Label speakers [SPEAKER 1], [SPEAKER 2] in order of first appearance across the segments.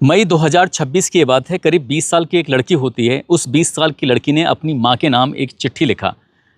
[SPEAKER 1] मई 2026 की ये बात है। करीब 20 साल की एक लड़की होती है। उस 20 साल की लड़की ने अपनी माँ के नाम एक चिट्ठी लिखा।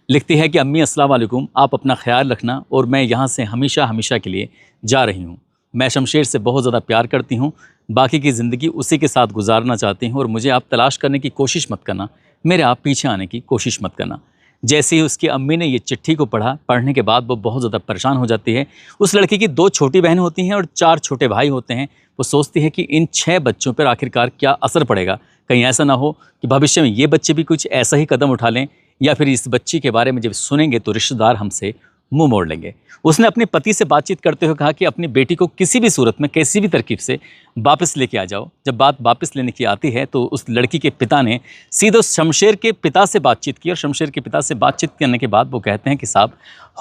[SPEAKER 1] लिखती है कि अम्मी अस्सलाम वालेकुम, आप अपना ख्याल रखना और मैं यहाँ से हमेशा हमेशा के लिए जा रही हूँ। मैं शमशेर से बहुत ज़्यादा प्यार करती हूँ, बाकी की ज़िंदगी उसी के साथ गुजारना चाहती हूँ और मुझे आप तलाश करने की कोशिश मत करना, मेरे आप पीछे आने की कोशिश मत करना। जैसे ही उसकी अम्मी ने ये चिट्ठी को पढ़ा, पढ़ने के बाद वो बहुत ज़्यादा परेशान हो जाती है। उस लड़की की 2 छोटी बहन होती हैं और 4 छोटे भाई होते हैं। वो सोचती है कि इन 6 बच्चों पर आखिरकार क्या असर पड़ेगा। कहीं ऐसा ना हो कि भविष्य में ये बच्चे भी कुछ ऐसा ही कदम उठा लें, या फिर इस बच्ची के बारे में जब सुनेंगे तो रिश्तेदार हमसे मुंह मोड़ लेंगे। उसने अपने पति से बातचीत करते हुए कहा कि अपनी बेटी को किसी भी सूरत में, किसी भी तरकीब से वापस लेके आ जाओ। जब बात वापस लेने की आती है तो उस लड़की के पिता ने सीधे शमशेर के पिता से बातचीत की और शमशेर के पिता से बातचीत करने के बाद वो कहते हैं कि साहब,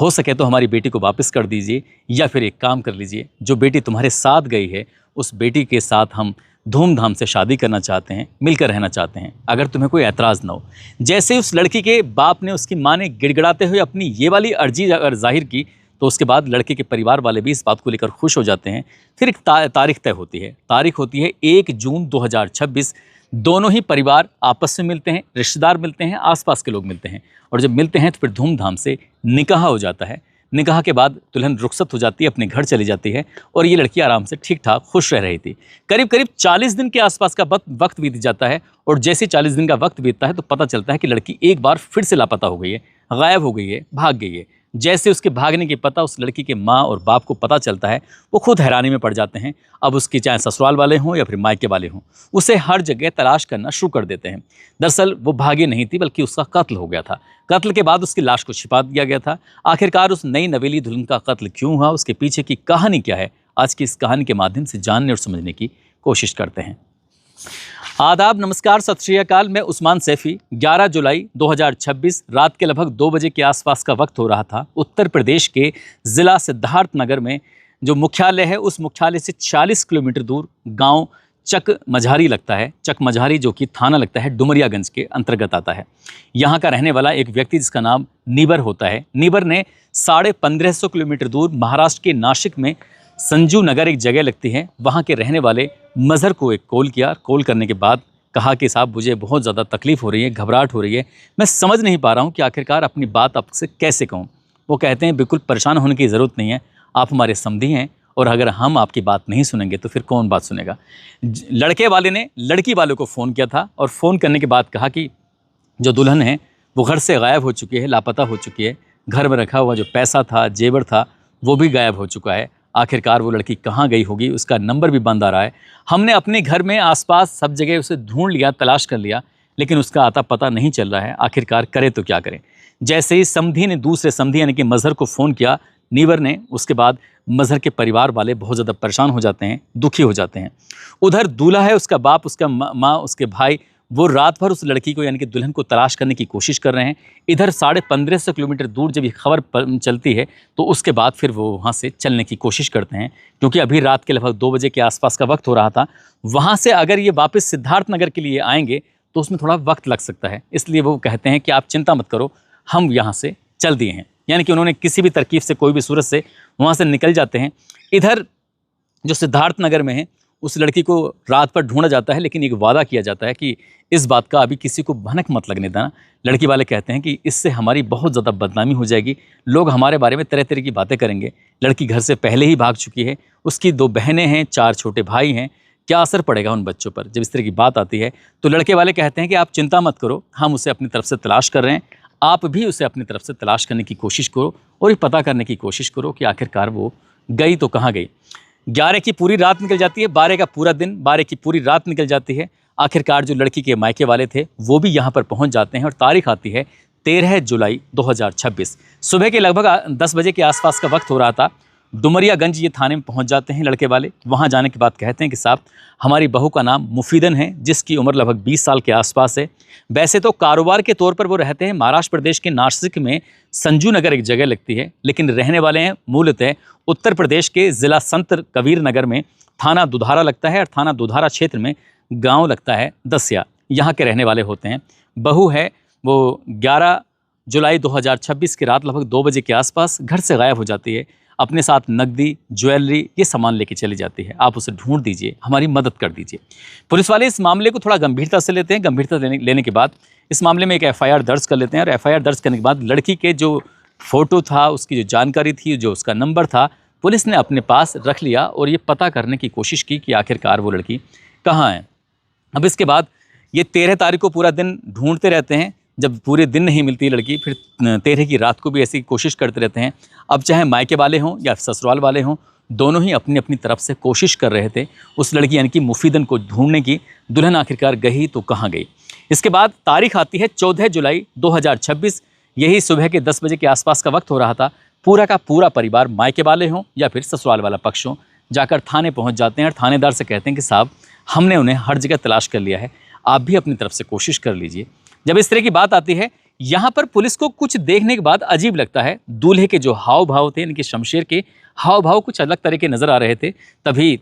[SPEAKER 1] हो सके तो हमारी बेटी को वापस कर दीजिए, या फिर एक काम कर लीजिए, जो बेटी तुम्हारे साथ गई है उस बेटी के साथ हम धूमधाम से शादी करना चाहते हैं, मिलकर रहना चाहते हैं, अगर तुम्हें कोई ऐतराज़ ना हो। जैसे ही उस लड़की के बाप ने, उसकी माँ ने गिड़गिड़ाते हुए अपनी ये वाली अर्जी अगर जाहिर की, तो उसके बाद लड़के के परिवार वाले भी इस बात को लेकर खुश हो जाते हैं। फिर एक तारीख तय होती है। तारीख होती है 1 जून 2026। दोनों ही परिवार आपस में मिलते हैं, रिश्तेदार मिलते हैं, आसपास के लोग मिलते हैं, और जब मिलते हैं तो फिर धूमधाम से निकाह हो जाता है। निकाह के बाद दुल्हन रुखसत हो जाती है, अपने घर चली जाती है और ये लड़की आराम से ठीक ठाक खुश रह रही थी। करीब करीब 40 दिन के आसपास का वक्त बीत जाता है, और जैसे 40 दिन का वक्त बीतता है तो पता चलता है कि लड़की एक बार फिर से लापता हो गई है, गायब हो गई है, भाग गई है। जैसे उसके भागने की पता उस लड़की के माँ और बाप को पता चलता है, वो खुद हैरानी में पड़ जाते हैं। अब उसकी चाहे ससुराल वाले हों या फिर मायके वाले हों, उसे हर जगह तलाश करना शुरू कर देते हैं। दरअसल वो भागी नहीं थी, बल्कि उसका कत्ल हो गया था। कत्ल के बाद उसकी लाश को छिपा दिया गया था। आखिरकार उस नई नवेली दुल्हन का कत्ल क्यों हुआ, उसके पीछे की कहानी क्या है, आज की इस कहानी के माध्यम से जानने और समझने की कोशिश करते हैं। आदाब, नमस्कार, सत श्री अकाल। मैं उस्मान सैफी। 11 जुलाई 2026 रात के लगभग 2 बजे के आसपास का वक्त हो रहा था। उत्तर प्रदेश के ज़िला सिद्धार्थनगर में जो मुख्यालय है, उस मुख्यालय से 40 किलोमीटर दूर गांव चक मझारी लगता है। चक मझारी जो कि थाना लगता है डुमरियागंज के अंतर्गत आता है। यहाँ का रहने वाला एक व्यक्ति जिसका नाम नीबर होता है। नीबर ने 1550 किलोमीटर दूर महाराष्ट्र के नासिक में संजू नगर एक जगह लगती है, वहाँ के रहने वाले मज़हर को एक कॉल किया। कॉल करने के बाद कहा कि साहब, मुझे बहुत ज़्यादा तकलीफ़ हो रही है, घबराहट हो रही है, मैं समझ नहीं पा रहा हूँ कि आखिरकार अपनी बात आपसे कैसे कहूँ। वो कहते हैं बिल्कुल परेशान होने की ज़रूरत नहीं है, आप हमारे समधी हैं और अगर हम आपकी बात नहीं सुनेंगे तो फिर कौन बात सुनेगा। लड़के वाले ने लड़की वाले को फ़ोन किया था और फ़ोन करने के बाद कहा कि जो दुल्हन है वो घर से गायब हो चुकी है, लापता हो चुकी है। घर में रखा हुआ जो पैसा था, जेवर था, वो भी गायब हो चुका है। आखिरकार वो लड़की कहाँ गई होगी, उसका नंबर भी बंद आ रहा है। हमने अपने घर में आसपास सब जगह उसे ढूंढ लिया, तलाश कर लिया, लेकिन उसका आता पता नहीं चल रहा है। आखिरकार करें तो क्या करें। जैसे ही समधी ने दूसरे समधी यानी कि मज़हर को फ़ोन किया, नीवर ने, उसके बाद मज़हर के परिवार वाले बहुत ज़्यादा परेशान हो जाते हैं, दुखी हो जाते हैं। उधर दूल्हा है, उसका बाप, उसका माँ, उसके भाई, वो रात भर उस लड़की को यानी कि दुल्हन को तलाश करने की कोशिश कर रहे हैं। इधर 1550 किलोमीटर दूर जब ये खबर चलती है तो उसके बाद फिर वो वहाँ से चलने की कोशिश करते हैं, क्योंकि अभी रात के लगभग 2 बजे के आसपास का वक्त हो रहा था। वहाँ से अगर ये वापस सिद्धार्थनगर के लिए आएंगे तो उसमें थोड़ा वक्त लग सकता है। इसलिए वो कहते हैं कि आप चिंता मत करो, हम यहाँ से चल दिए हैं। यानी कि उन्होंने किसी भी तरकीब से, कोई भी सूरत से वहाँ से निकल जाते हैं। इधर जो सिद्धार्थनगर में है, उस लड़की को रात भर ढूंढा जाता है, लेकिन एक वादा किया जाता है कि इस बात का अभी किसी को भनक मत लगने देना। लड़की वाले कहते हैं कि इससे हमारी बहुत ज़्यादा बदनामी हो जाएगी, लोग हमारे बारे में तरह तरह की बातें करेंगे। लड़की घर से पहले ही भाग चुकी है, उसकी 2 बहनें हैं, 4 छोटे भाई हैं, क्या असर पड़ेगा उन बच्चों पर जब इस तरह की बात आती है। तो लड़के वाले कहते हैं कि आप चिंता मत करो, हम उसे अपनी तरफ से तलाश कर रहे हैं, आप भी उसे अपनी तरफ से तलाश करने की कोशिश करो और ये पता करने की कोशिश करो कि आखिरकार वो गई तो कहाँ गई। 11 की पूरी रात निकल जाती है, 12 का पूरा दिन, 12 की पूरी रात निकल जाती है। आखिरकार जो लड़की के मायके वाले थे वो भी यहाँ पर पहुँच जाते हैं और तारीख आती है 13 जुलाई 2026। सुबह के लगभग 10 बजे के आसपास का वक्त हो रहा था। डुमरियागंज ये थाने में पहुँच जाते हैं लड़के वाले। वहाँ जाने के बाद कहते हैं कि साहब, हमारी बहू का नाम मुफीदन है, जिसकी उम्र लगभग 20 साल के आसपास है। वैसे तो कारोबार के तौर पर वो रहते हैं महाराष्ट्र प्रदेश के नासिक में संजू नगर एक जगह लगती है, लेकिन रहने वाले हैं मूलतः उत्तर प्रदेश के ज़िला संत कबीर नगर में थाना दुधारा लगता है, और थाना दुधारा क्षेत्र में गांव लगता है दसिया। यहाँ के रहने वाले होते हैं। बहू है वो 11 जुलाई 2026 की रात लगभग 2 बजे के आसपास घर से गायब हो जाती है। अपने साथ नकदी, ज्वेलरी, ये सामान लेके चली जाती है। आप उसे ढूंढ दीजिए, हमारी मदद कर दीजिए। पुलिस वाले इस मामले को थोड़ा गंभीरता से लेते हैं। गंभीरता लेने के बाद इस मामले में एक एफआईआर दर्ज कर लेते हैं और एफआईआर दर्ज करने के बाद लड़की के जो फ़ोटो था, उसकी जो जानकारी थी, जो उसका नंबर था, पुलिस ने अपने पास रख लिया और ये पता करने की कोशिश की कि आखिरकार वो लड़की कहाँ है। अब इसके बाद ये 13 तारीख को पूरा दिन ढूंढते रहते हैं। जब पूरे दिन नहीं मिलती लड़की, फिर 13 की रात को भी ऐसी कोशिश करते रहते हैं। अब चाहे मायके वाले हों या ससुराल वाले हों, दोनों ही अपनी अपनी तरफ से कोशिश कर रहे थे उस लड़की यानी कि मुफीदन को ढूंढने की। दुल्हन आखिरकार गई तो कहाँ गई। इसके बाद तारीख आती है 14 जुलाई 2026। यही सुबह के 10 बजे के आसपास का वक्त हो रहा था। पूरा का पूरा परिवार, मायके वाले हों या फिर ससुराल वाला पक्ष हो, जाकर थाने पहुंच जाते हैं और थानेदार से कहते हैं कि साहब, हमने उन्हें हर जगह तलाश कर लिया है, आप भी अपनी तरफ से कोशिश कर लीजिए। जब इस तरह की बात आती है, यहाँ पर पुलिस को कुछ देखने के बाद अजीब लगता है। दूल्हे के जो हाव भाव थे, इनके शमशेर के हाव भाव कुछ अलग तरह के नज़र आ रहे थे। तभी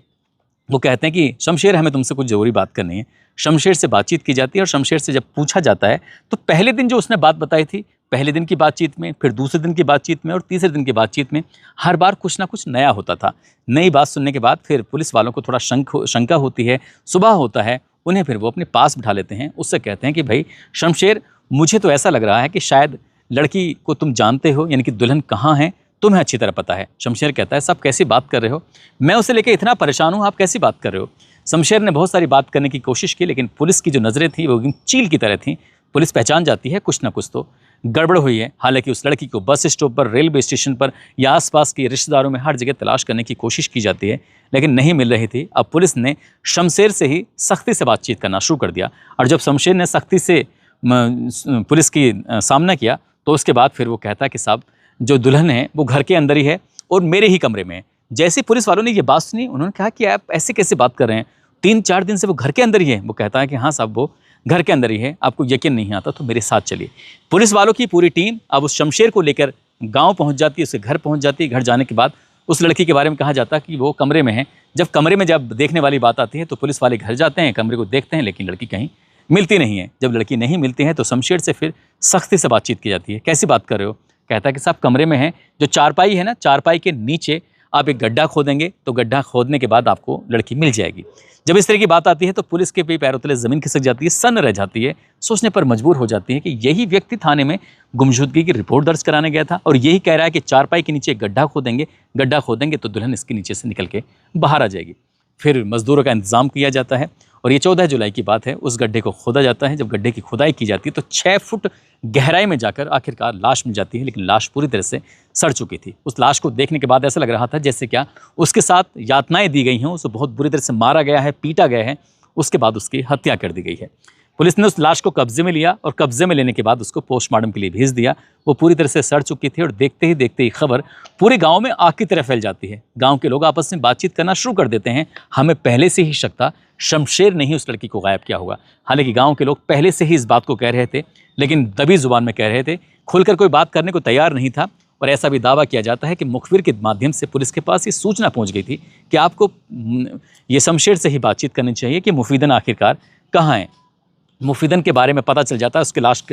[SPEAKER 1] वो कहते हैं कि शमशेर, हमें तुमसे कुछ ज़रूरी बात करनी है। शमशेर से बातचीत की जाती है और शमशेर से जब पूछा जाता है तो पहले दिन जो उसने बात बताई थी, पहले दिन की बातचीत में, फिर दूसरे दिन की बातचीत में और तीसरे दिन की बातचीत में हर बार कुछ ना कुछ नया होता था। नई बात सुनने के बाद फिर पुलिस वालों को थोड़ा शंका होती है। सुबह होता है, उन्हें फिर वो अपने पास बिठा लेते हैं। उससे कहते हैं कि भाई शमशेर, मुझे तो ऐसा लग रहा है कि शायद लड़की को तुम जानते हो, यानी कि दुल्हन कहाँ है तुम्हें अच्छी तरह पता है। शमशेर कहता है, साहब कैसी बात कर रहे हो, मैं उसे लेकर इतना परेशान हूँ, आप कैसी बात कर रहे हो। शमशेर ने बहुत सारी बात करने की कोशिश की, लेकिन पुलिस की जो नज़रें थी वो चील की तरह थी। पुलिस पहचान जाती है कुछ ना कुछ तो गड़बड़ हुई है। हालांकि उस लड़की को बस स्टॉप पर, रेलवे स्टेशन पर या आसपास के रिश्तेदारों में हर जगह तलाश करने की कोशिश की जाती है, लेकिन नहीं मिल रही थी। अब पुलिस ने शमशेर से ही सख्ती से बातचीत करना शुरू कर दिया और जब शमशेर ने सख्ती से पुलिस की सामना किया तो उसके बाद फिर वो कहता कि साहब, जो दुल्हन है वो घर के अंदर ही है और मेरे ही कमरे में है। जैसे पुलिस वालों ने ये बात सुनी, उन्होंने कहा कि आप ऐसे कैसे बात कर रहे हैं, 3-4 दिन से वो घर के अंदर ही है। वो कहता है कि हाँ साहब, वो घर के अंदर ही है, आपको यकीन नहीं आता तो मेरे साथ चलिए। पुलिस वालों की पूरी टीम अब उस शमशेर को लेकर गांव पहुंच जाती है, उसके घर पहुंच जाती है। घर जाने के बाद उस लड़की के बारे में कहा जाता है कि वो कमरे में है। जब कमरे में जब देखने वाली बात आती है तो पुलिस वाले घर जाते हैं, कमरे को देखते हैं, लेकिन लड़की कहीं मिलती नहीं है। जब लड़की नहीं मिलती है तो शमशेर से फिर सख्ती से बातचीत की जाती है। कैसी बात कर रहे हो। कहता है कि साहब, कमरे में है, जो चारपाई है ना, चारपाई के नीचे आप एक गड्ढा खोदेंगे तो गड्ढा खोदने के बाद आपको लड़की मिल जाएगी। जब इस तरह की बात आती है तो पुलिस के भी पैरों तले ज़मीन खिसक जाती है, सन्न रह जाती है, सोचने पर मजबूर हो जाती है कि यही व्यक्ति थाने में गुमशुदगी की रिपोर्ट दर्ज कराने गया था और यही कह रहा है कि चारपाई के नीचे एक गड्ढा खोदेंगे तो दुल्हन इसके नीचे से निकल के बाहर आ जाएगी। फिर मजदूरों का इंतजाम किया जाता है और ये 14 जुलाई की बात है। उस गड्ढे को खोदा जाता है। जब गड्ढे की खुदाई की जाती है तो 6 फुट गहराई में जाकर आखिरकार लाश मिल जाती है, लेकिन लाश पूरी तरह से सड़ चुकी थी। उस लाश को देखने के बाद ऐसा लग रहा था जैसे क्या उसके साथ यातनाएं दी गई हों, उसे बहुत बुरी तरह से मारा गया है, पीटा गया है, उसके बाद उसकी हत्या कर दी गई है। पुलिस ने उस लाश को कब्जे में लिया और कब्जे में लेने के बाद उसको पोस्टमार्टम के लिए भेज दिया। वो पूरी तरह से सड़ चुकी थी और देखते ही खबर पूरे गांव में आग की तरह फैल जाती है। गांव के लोग आपस में बातचीत करना शुरू कर देते हैं। हमें पहले से ही शक था शमशेर ने ही उस लड़की को गायब किया होगा। हालांकि गांव के लोग पहले से ही इस बात को कह रहे थे, लेकिन दबी जुबान में कह रहे थे, खुलकर कोई बात करने को तैयार नहीं था। और ऐसा भी दावा किया जाता है कि मुखबिर के माध्यम से पुलिस के पास ये सूचना पहुंच गई थी कि आपको ये शमशेर से ही बातचीत करनी चाहिए कि मुफीदन आखिरकार कहाँ है। मुफीदन के बारे में पता चल जाता है, उसकी लाश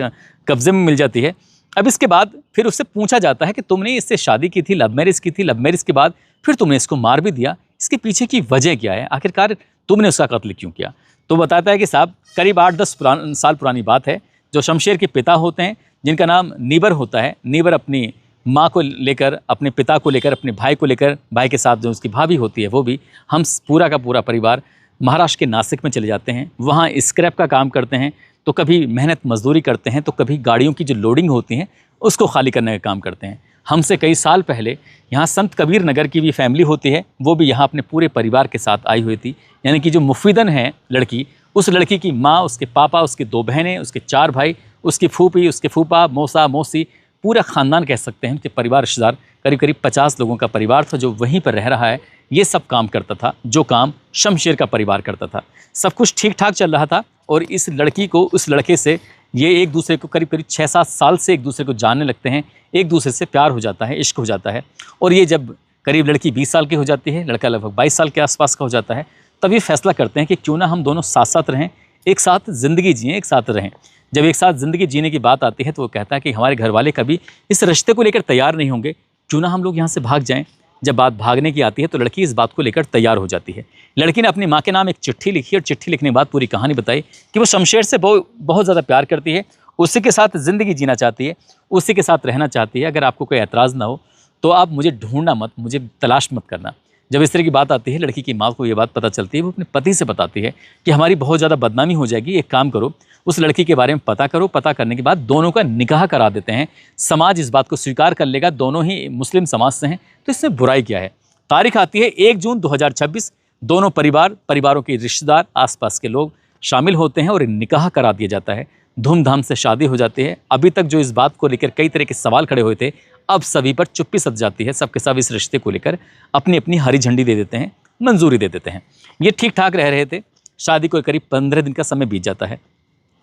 [SPEAKER 1] कब्जे में मिल जाती है। अब इसके बाद फिर उससे पूछा जाता है कि तुमने इससे शादी की थी, लव मैरिज की थी, लव मैरिज के बाद फिर तुमने इसको मार भी दिया, इसके पीछे की वजह क्या है, आखिरकार तुमने उसका कत्ल क्यों किया। तो बताता है कि साहब, करीब 8-10 साल पुरानी बात है। जो शमशेर के पिता होते हैं, जिनका नाम नीबर होता है, नीबर अपनी माँ को लेकर, अपने पिता को लेकर, अपने भाई को लेकर, भाई के साथ जो उसकी भाभी होती है वो भी, हम पूरा का पूरा परिवार महाराष्ट्र के नासिक में चले जाते हैं। वहाँ स्क्रैप का काम करते हैं, तो कभी मेहनत मजदूरी करते हैं, तो कभी गाड़ियों की जो लोडिंग होती है उसको खाली करने का काम करते हैं। हमसे कई साल पहले यहाँ संत कबीर नगर की भी फैमिली होती है, वो भी यहाँ अपने पूरे परिवार के साथ आई हुई थी। यानी कि जो मुफीदन है लड़की, उस लड़की की माँ, उसके पापा, उसके 2 बहनें, उसके 4 भाई, उसकी फूफी, उसके फूफा, मौसा, मौसी, पूरा ख़ानदान कह सकते हैं। उनके परिवार रिश्तेदार करीब 50 लोगों का परिवार था जो वहीं पर रह रहा है। ये सब काम करता था जो काम शमशेर का परिवार करता था। सब कुछ ठीक ठाक चल रहा था और इस लड़की को उस लड़के से ये एक दूसरे को करीब 6-7 साल से एक दूसरे को जानने लगते हैं। एक दूसरे से प्यार हो जाता है, इश्क हो जाता है। और ये जब करीब लड़की 20 साल की हो जाती है, लड़का लगभग 22 साल के आसपास का हो जाता है, तब ये फैसला करते हैं कि क्यों ना हम दोनों साथ साथ रहें, एक साथ ज़िंदगी जिएँ, एक साथ रहें। जब एक साथ ज़िंदगी जीने की बात आती है तो वो कहता है कि हमारे घर वाले कभी इस रिश्ते को लेकर तैयार नहीं होंगे, क्यों ना हम लोग यहाँ से भाग जाएँ। जब बात भागने की आती है तो लड़की इस बात को लेकर तैयार हो जाती है। लड़की ने अपनी माँ के नाम एक चिट्ठी लिखी और चिट्ठी लिखने के बाद पूरी कहानी बताई कि वो शमशेर से बहुत ज़्यादा प्यार करती है, उसी के साथ ज़िंदगी जीना चाहती है, उसी के साथ रहना चाहती है। अगर आपको कोई एतराज़ ना हो तो आप मुझे ढूंढना मत, मुझे तलाश मत करना। जब इस तरह की बात आती है, लड़की की माँ को ये बात पता चलती है। वो अपने पति से बताती है कि हमारी बहुत ज़्यादा बदनामी हो जाएगी, एक काम करो, उस लड़की के बारे में पता करो, पता करने के बाद दोनों का निकाह करा देते हैं। समाज इस बात को स्वीकार कर लेगा, दोनों ही मुस्लिम समाज से हैं, तो इसमें बुराई क्या है। तारीख आती है 1 जून 2026। दोनों परिवारों के रिश्तेदार, आसपास के लोग शामिल होते हैं और निकाह करा दिया जाता है। धूमधाम से शादी हो जाती है। अभी तक जो इस बात को लेकर कई तरह के सवाल खड़े हुए थे, अब सभी पर चुप्पी सध जाती है। सबके सब इस रिश्ते को लेकर अपनी अपनी हरी झंडी दे देते हैं, मंजूरी दे देते हैं। ये ठीक ठाक रह रहे थे। शादी को करीब 15 दिन का समय बीत जाता है।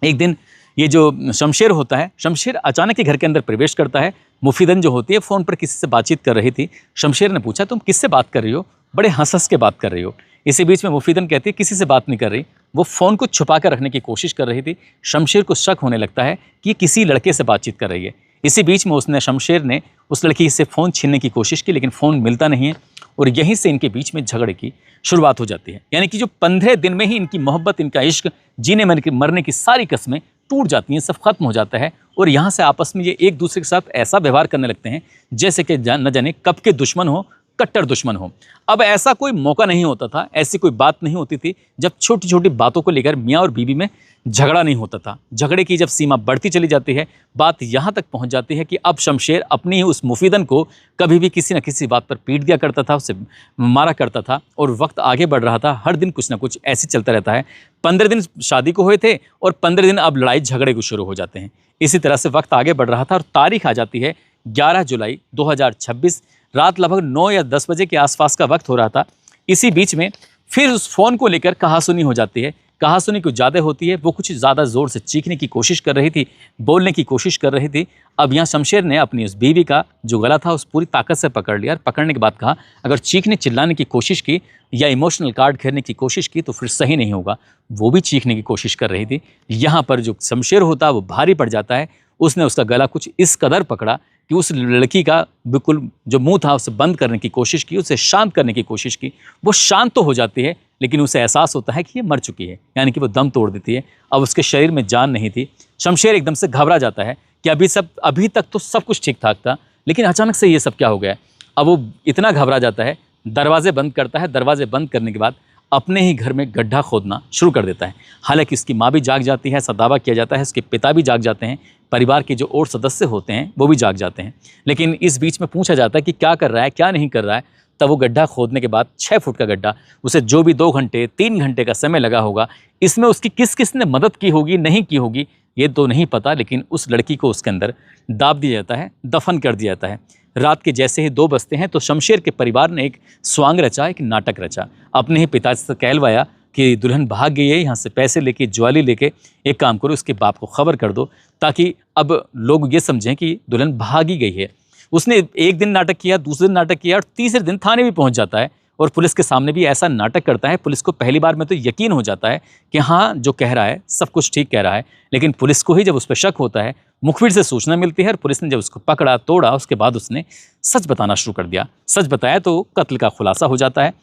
[SPEAKER 1] एक दिन ये जो शमशेर होता है, शमशेर अचानक ही घर के अंदर प्रवेश करता है। मुफीदन जो होती है फ़ोन पर किसी से बातचीत कर रही थी। शमशेर ने पूछा, तुम किससे बात कर रही हो? बड़े हंस के बात कर रही हो। इसी बीच में मुफीदन कहती है, किसी से बात नहीं कर रही। वो फ़ोन को छुपा कर रखने की कोशिश कर रही थी। शमशेर को शक होने लगता है कि किसी लड़के से बातचीत कर रही है। इसी बीच में शमशेर ने उस लड़की से फ़ोन छीनने की कोशिश की, लेकिन फ़ोन मिलता नहीं है और यहीं से इनके बीच में झगड़े की शुरुआत हो जाती है। यानी कि जो 15 दिन में ही इनकी मोहब्बत, इनका इश्क, जीने मरने की सारी कस्में टूट जाती हैं, सब खत्म हो जाता है। और यहाँ से आपस में ये एक दूसरे के साथ ऐसा व्यवहार करने लगते हैं जैसे कि न जाने कब के दुश्मन हो, कट्टर दुश्मन हो। अब ऐसा कोई मौका नहीं होता था, ऐसी कोई बात नहीं होती थी जब छोटी छोटी बातों को लेकर मियाँ और बीवी में झगड़ा नहीं होता था। झगड़े की जब सीमा बढ़ती चली जाती है, बात यहाँ तक पहुँच जाती है कि अब शमशेर अपनी ही उस मुफीदन को कभी भी किसी न किसी बात पर पीट दिया करता था, उसे मारा करता था। और वक्त आगे बढ़ रहा था, हर दिन कुछ ना कुछ ऐसे चलता रहता है। 15 दिन शादी को हुए थे और 15 दिन अब लड़ाई झगड़े को शुरू हो जाते हैं। इसी तरह से वक्त आगे बढ़ रहा था और तारीख आ जाती है 11 जुलाई 2026। रात लगभग 9 या 10 बजे के आसपास का वक्त हो रहा था। इसी बीच में फिर उस फ़ोन को लेकर कहासुनी हो जाती है। कहासुनी कुछ ज़्यादा होती है। वो कुछ ज़्यादा ज़ोर से चीखने की कोशिश कर रही थी, बोलने की कोशिश कर रही थी। अब यहाँ शमशेर ने अपनी उस बीवी का जो गला था उस पूरी ताकत से पकड़ लिया और पकड़ने के बाद कहा, अगर चीखने चिल्लाने की कोशिश की या इमोशनल कार्ड खेलने की कोशिश की तो फिर सही नहीं होगा। वो भी चीखने की कोशिश कर रही थी। यहाँ पर जो शमशेर होता है वो भारी पड़ जाता है। उसने उसका गला कुछ इस कदर पकड़ा कि उस लड़की का बिल्कुल जो मुंह था उसे बंद करने की कोशिश की, उसे शांत करने की कोशिश की। वो शांत तो हो जाती है, लेकिन उसे एहसास होता है कि ये मर चुकी है, यानी कि वो दम तोड़ देती है। अब उसके शरीर में जान नहीं थी। शमशेर एकदम से घबरा जाता है कि अभी तक तो सब कुछ ठीक ठाक था, लेकिन अचानक से ये सब क्या हो गया। अब वो इतना घबरा जाता है, दरवाजे बंद करता है। दरवाजे बंद करने के बाद अपने ही घर में गड्ढा खोदना शुरू कर देता है। हालांकि उसकी माँ भी जाग जाती है, ऐसा दावा किया जाता है। उसके पिता भी जाग जाते हैं, परिवार के जो और सदस्य होते हैं वो भी जाग जाते हैं। लेकिन इस बीच में पूछा जाता है कि क्या कर रहा है, क्या नहीं कर रहा है। तब वो गड्ढा खोदने के बाद 6 फुट का गड्ढा, उसे जो भी 2 घंटे 3 घंटे का समय लगा होगा, इसमें उसकी किस ने मदद की होगी, नहीं की होगी, ये तो नहीं पता। लेकिन उस लड़की को उसके अंदर दाब दिया जाता है, दफन कर दिया जाता है। रात के जैसे ही 2 बजते हैं तो शमशेर के परिवार ने एक स्वांग रचा, एक नाटक रचा। अपने ही पिताजी से कहलवाया कि दुल्हन भाग गई है, यहाँ से पैसे लेके, ज्वाली लेके, एक काम करो उसके बाप को खबर कर दो ताकि अब लोग ये समझें कि दुल्हन भाग ही गई है। उसने एक दिन नाटक किया, दूसरे दिन नाटक किया और तीसरे दिन थाने भी पहुँच जाता है और पुलिस के सामने भी ऐसा नाटक करता है। पुलिस को पहली बार में तो यकीन हो जाता है कि हाँ, जो कह रहा है सब कुछ ठीक कह रहा है। लेकिन पुलिस को ही जब उस पर शक होता है, मुखबिर से सूचना मिलती है और पुलिस ने जब उसको पकड़ा तोड़ा, उसके बाद उसने सच बताना शुरू कर दिया। सच बताया तो कत्ल का खुलासा हो जाता है।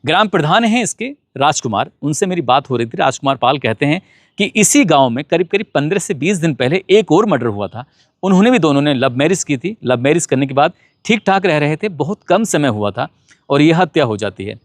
[SPEAKER 1] ग्राम प्रधान हैं इसके राजकुमार, उनसे मेरी बात हो रही थी। राजकुमार पाल कहते हैं कि इसी गांव में करीब 15 से 20 दिन पहले एक और मर्डर हुआ था। उन्होंने भी, दोनों ने लव मैरिज की थी। लव मैरिज करने के बाद ठीक ठाक रह रहे थे, बहुत कम समय हुआ था और यह हत्या हो जाती है।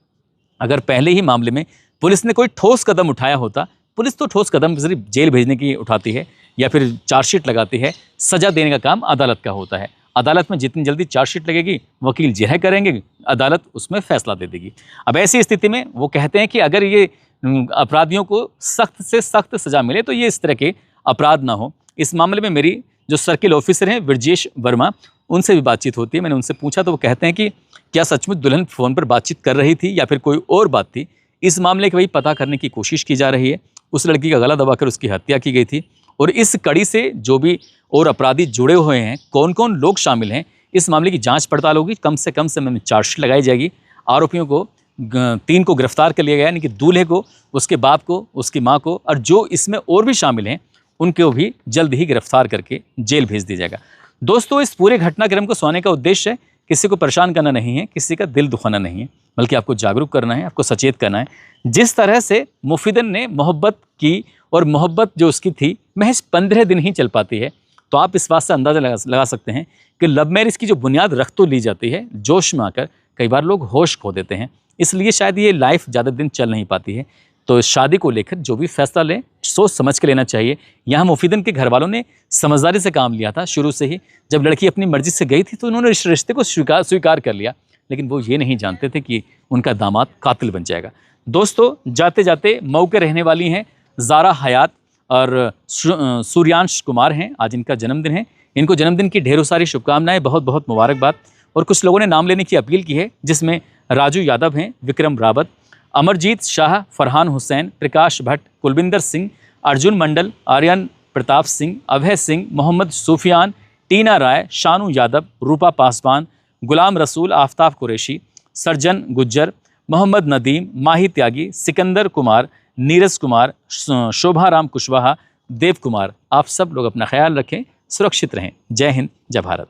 [SPEAKER 1] अगर पहले ही मामले में पुलिस ने कोई ठोस कदम उठाया होता, पुलिस तो ठोस कदम सिर्फ जेल भेजने की उठाती है या फिर चार्जशीट लगाती है, सजा देने का काम अदालत का होता है। अदालत में जितनी जल्दी चार्जशीट लगेगी, वकील जिरह करेंगे, अदालत उसमें फैसला दे देगी। अब ऐसी स्थिति में वो कहते हैं कि अगर ये अपराधियों को सख्त से सख्त सजा मिले तो ये इस तरह के अपराध ना हो। इस मामले में मेरी जो सर्किल ऑफिसर हैं ब्रजेश वर्मा, उनसे भी बातचीत होती है। मैंने उनसे पूछा तो वो कहते हैं कि क्या सचमुच दुल्हन फ़ोन पर बातचीत कर रही थी या फिर कोई और बात थी। इस मामले की वही पता करने की कोशिश की जा रही है। उस लड़की का गला दबाकर उसकी हत्या की गई थी और इस कड़ी से जो भी और अपराधी जुड़े हुए हैं, कौन कौन लोग शामिल हैं, इस मामले की जांच पड़ताल होगी। कम से कम समय में चार्जशीट लगाई जाएगी। आरोपियों को 3 को गिरफ्तार कर लिया गया, यानी कि दूल्हे को, उसके बाप को, उसकी माँ को, और जो इसमें और भी शामिल हैं उनको भी जल्द ही गिरफ्तार करके जेल भेज दिया जाएगा। दोस्तों, इस पूरे घटनाक्रम को सुनाने का उद्देश्य है किसी को परेशान करना नहीं है, किसी का दिल दुखाना नहीं है, बल्कि आपको जागरूक करना है, आपको सचेत करना है। जिस तरह से मुफिदन ने मोहब्बत की और मोहब्बत जो उसकी थी महज 15 दिन ही चल पाती है, तो आप इस बात से अंदाज़ा लगा सकते हैं कि लव मैरिज की जो बुनियाद रख तो ली जाती है, जोश में आकर कई बार लोग होश खो देते हैं, इसलिए शायद ये लाइफ ज़्यादा दिन चल नहीं पाती है। तो इस शादी को लेकर जो भी फैसला लें सोच समझ के लेना चाहिए। यहाँ मुफिदन के घर वालों ने समझदारी से काम लिया था शुरू से ही। जब लड़की अपनी मर्जी से गई थी तो उन्होंने इस रिश्ते को स्वीकार कर लिया, लेकिन वो ये नहीं जानते थे कि उनका दामाद कातिल बन जाएगा। दोस्तों, जाते जाते मऊ के रहने वाली हैं ज़ारा हयात और सूर्यांश कुमार हैं। आज इनका जन्मदिन है। इनको जन्मदिन की ढेरों सारी शुभकामनाएं, बहुत बहुत मुबारकबाद। और कुछ लोगों ने नाम लेने की अपील की है, जिसमें राजू यादव हैं, विक्रम रावत, अमरजीत शाह, फरहान हुसैन, प्रकाश भट्ट, कुलविंदर सिंह, अर्जुन मंडल, आर्यन प्रताप सिंह, अभय सिंह, मोहम्मद सूफियान, टीना राय, शानू यादव, रूपा पासवान, गुलाम रसूल, आफ्ताब कुरैशी, सरजन गुज्जर, मोहम्मद नदीम, माही त्यागी, सिकंदर कुमार, नीरज कुमार, शोभा राम कुशवाहा, देव कुमार। आप सब लोग अपना ख्याल रखें, सुरक्षित रहें। जय हिंद, जय भारत।